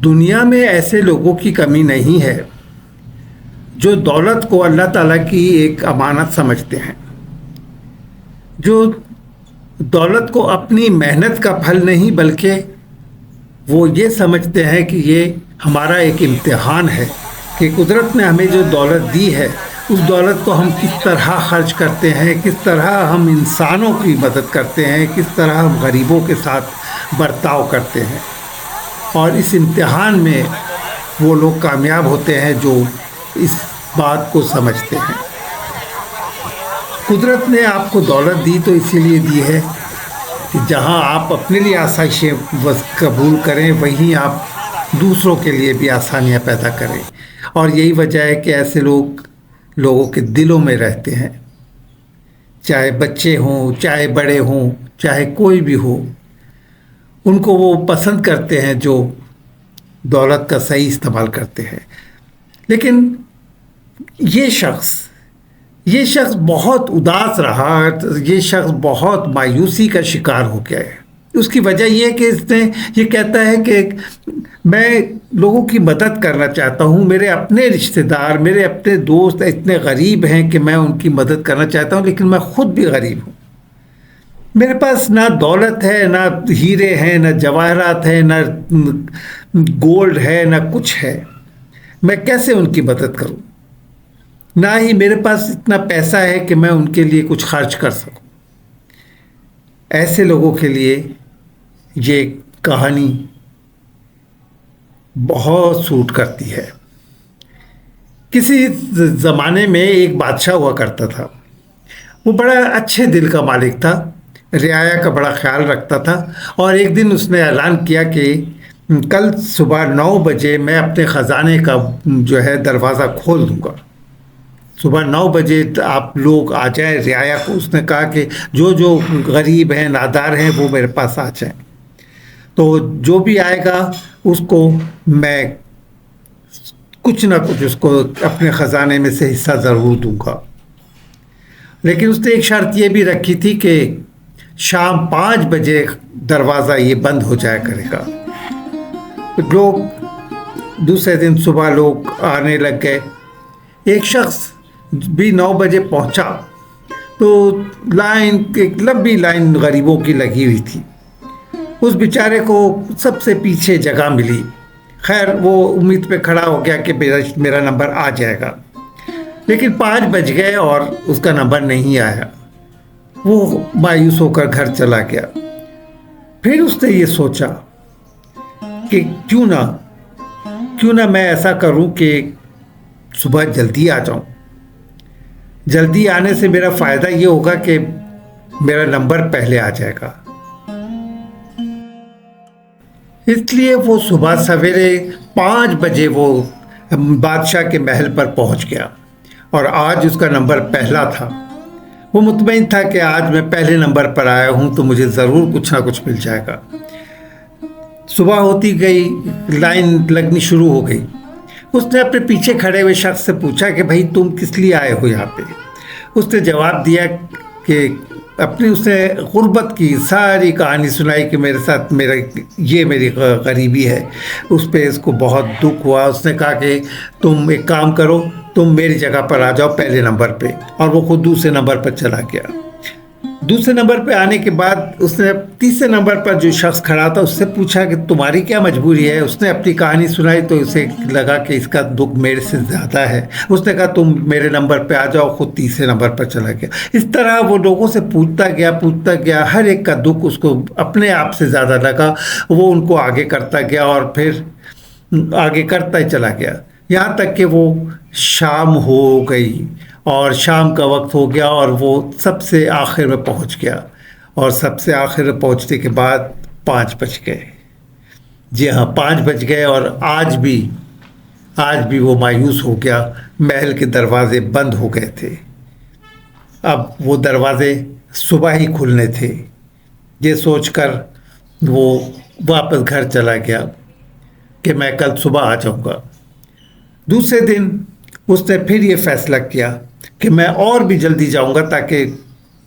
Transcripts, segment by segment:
دنیا میں ایسے لوگوں کی کمی نہیں ہے جو دولت کو اللہ تعالیٰ کی ایک امانت سمجھتے ہیں، جو دولت کو اپنی محنت کا پھل نہیں بلکہ وہ یہ سمجھتے ہیں کہ یہ ہمارا ایک امتحان ہے کہ قدرت نے ہمیں جو دولت دی ہے اس دولت کو ہم کس طرح خرچ کرتے ہیں، کس طرح ہم انسانوں کی مدد کرتے ہیں، کس طرح ہم غریبوں کے ساتھ برتاؤ کرتے ہیں۔ اور اس امتحان میں وہ لوگ کامیاب ہوتے ہیں جو اس بات کو سمجھتے ہیں۔ قدرت نے آپ کو دولت دی تو اسی لیے دی ہے کہ جہاں آپ اپنے لیے آسائشیں قبول کریں وہیں آپ دوسروں کے لیے بھی آسانیاں پیدا کریں، اور یہی وجہ ہے کہ ایسے لوگوں کے دلوں میں رہتے ہیں، چاہے بچے ہوں، چاہے بڑے ہوں، چاہے کوئی بھی ہو، ان کو وہ پسند کرتے ہیں جو دولت کا صحیح استعمال کرتے ہیں۔ لیکن یہ شخص بہت اداس رہا، یہ شخص بہت مایوسی کا شکار ہو گیا ہے۔ اس کی وجہ یہ ہے کہ اس نے یہ کہتا ہے کہ میں لوگوں کی مدد کرنا چاہتا ہوں، میرے اپنے رشتہ دار، میرے اپنے دوست اتنے غریب ہیں کہ میں ان کی مدد کرنا چاہتا ہوں، لیکن میں خود بھی غریب ہوں۔ میرے پاس نہ دولت ہے، نہ ہیرے ہیں، نہ جواہرات ہیں، نہ گولڈ ہے، نہ کچھ ہے۔ میں کیسے ان کی مدد کروں؟ نہ ہی میرے پاس اتنا پیسہ ہے کہ میں ان کے لیے کچھ خرچ کر سکوں۔ ایسے لوگوں کے لیے یہ کہانی بہت سوٹ کرتی ہے۔ کسی زمانے میں ایک بادشاہ ہوا کرتا تھا، وہ بڑا اچھے دل کا مالک تھا، رعایا کا بڑا خیال رکھتا تھا، اور ایک دن اس نے اعلان کیا کہ کل صبح 9 بجے میں اپنے خزانے کا جو ہے دروازہ کھول دوں گا، صبح 9 بجے آپ لوگ آ جائیں رعایا کو۔ اس نے کہا کہ جو غریب ہیں، نادار ہیں، وہ میرے پاس آ جائیں، تو جو بھی آئے گا اس کو میں کچھ نہ کچھ اس کو اپنے خزانے میں سے حصہ ضرور دوں گا۔ لیکن اس نے ایک شرط یہ بھی رکھی تھی کہ شام 5 بجے دروازہ یہ بند ہو جایا کرے گا۔ لوگ دوسرے دن صبح لوگ آنے لگ گئے۔ ایک شخص بھی 9 بجے پہنچا تو ایک لمبی لائن غریبوں کی لگی ہوئی تھی۔ اس بیچارے کو سب سے پیچھے جگہ ملی۔ خیر وہ امید پہ کھڑا ہو گیا کہ میرا نمبر آ جائے گا، لیکن 5 بج گئے اور اس کا نمبر نہیں آیا۔ وہ مایوس ہو کر گھر چلا گیا۔ پھر اس نے یہ سوچا کہ کیوں نہ میں ایسا کروں کہ صبح جلدی آ جاؤں۔ جلدی آنے سے میرا فائدہ یہ ہوگا کہ میرا نمبر پہلے آ جائے گا۔ اس لیے وہ صبح سویرے 5 بجے وہ بادشاہ کے محل پر پہنچ گیا، اور آج اس کا نمبر پہلا تھا۔ وہ مطمئن تھا کہ آج میں پہلے نمبر پر آیا ہوں تو مجھے ضرور کچھ نہ کچھ مل جائے گا۔ صبح ہوتی گئی، لائن لگنی شروع ہو گئی۔ اس نے اپنے پیچھے کھڑے ہوئے شخص سے پوچھا کہ بھائی تم کس لیے آئے ہو یہاں پہ؟ اس نے جواب دیا کہ اس نے غربت کی ساری کہانی سنائی کہ میرے ساتھ میری غریبی ہے۔ اس پہ اس کو بہت دکھ ہوا۔ اس نے کہا کہ تم ایک کام کرو، تم میری جگہ پر آ جاؤ پہلے نمبر پہ، اور وہ خود دوسرے نمبر پر چلا گیا۔ دوسرے نمبر پہ آنے کے بعد اس نے تیسرے نمبر پر جو شخص کھڑا تھا اس سے پوچھا کہ تمہاری کیا مجبوری ہے؟ اس نے اپنی کہانی سنائی تو اسے لگا کہ اس کا دکھ میرے سے زیادہ ہے۔ اس نے کہا تم میرے نمبر پہ آ جاؤ، خود تیسرے نمبر پر چلا گیا۔ اس طرح وہ لوگوں سے پوچھتا گیا، ہر ایک کا دکھ اس کو اپنے آپ سے زیادہ لگا۔ وہ ان کو آگے کرتا گیا اور پھر آگے کرتا ہی چلا گیا، یہاں تک کہ وہ شام ہو گئی، اور شام کا وقت ہو گیا، اور وہ سب سے آخر میں پہنچ گیا، اور سب سے آخر میں پہنچنے کے بعد 5 بج گئے۔ جی ہاں، 5 بج گئے، اور آج بھی وہ مایوس ہو گیا۔ محل کے دروازے بند ہو گئے تھے۔ اب وہ دروازے صبح ہی کھلنے تھے۔ یہ سوچ کر وہ واپس گھر چلا گیا کہ میں کل صبح آ جاؤں گا۔ دوسرے دن اس نے پھر یہ فیصلہ کیا کہ میں اور بھی جلدی جاؤں گا تاکہ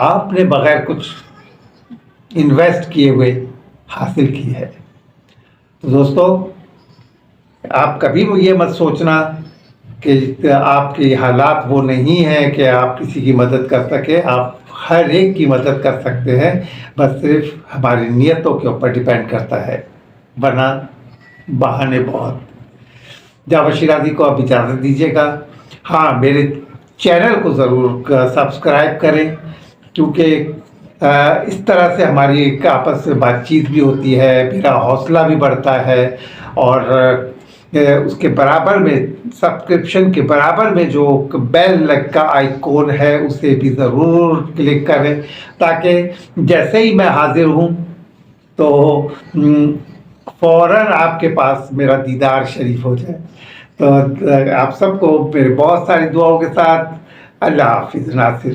آپ نے بغیر کچھ انویسٹ کیے ہوئے حاصل کی ہے۔ تو دوستو، آپ کبھی بھی یہ مت سوچنا کہ آپ کے حالات وہ نہیں ہیں کہ آپ کسی کی مدد کر سکیں۔ آپ ہر ایک کی مدد کر سکتے ہیں، بس صرف ہماری نیتوں کے اوپر ڈیپینڈ کرتا ہے، ورنہ بہانے بہت۔ جاوید شیرازی کو آپ اجازت دیجیے گا۔ ہاں، میرے چینل کو ضرور سبسکرائب کریں، کیونکہ اس طرح سے ہماری ایک آپس میں بات چیت بھی ہوتی ہے، میرا حوصلہ بھی بڑھتا ہے، اور اس کے برابر میں سبسکرپشن کے برابر میں جو بیل کا آئیکن ہے اسے بھی ضرور کلک کریں، تاکہ جیسے ہی میں حاضر ہوں تو فوراً آپ کے پاس میرا دیدار شریف ہو جائے۔ تو آپ سب کو میرے بہت ساری دعاؤں کے ساتھ اللہ حافظ ناصر۔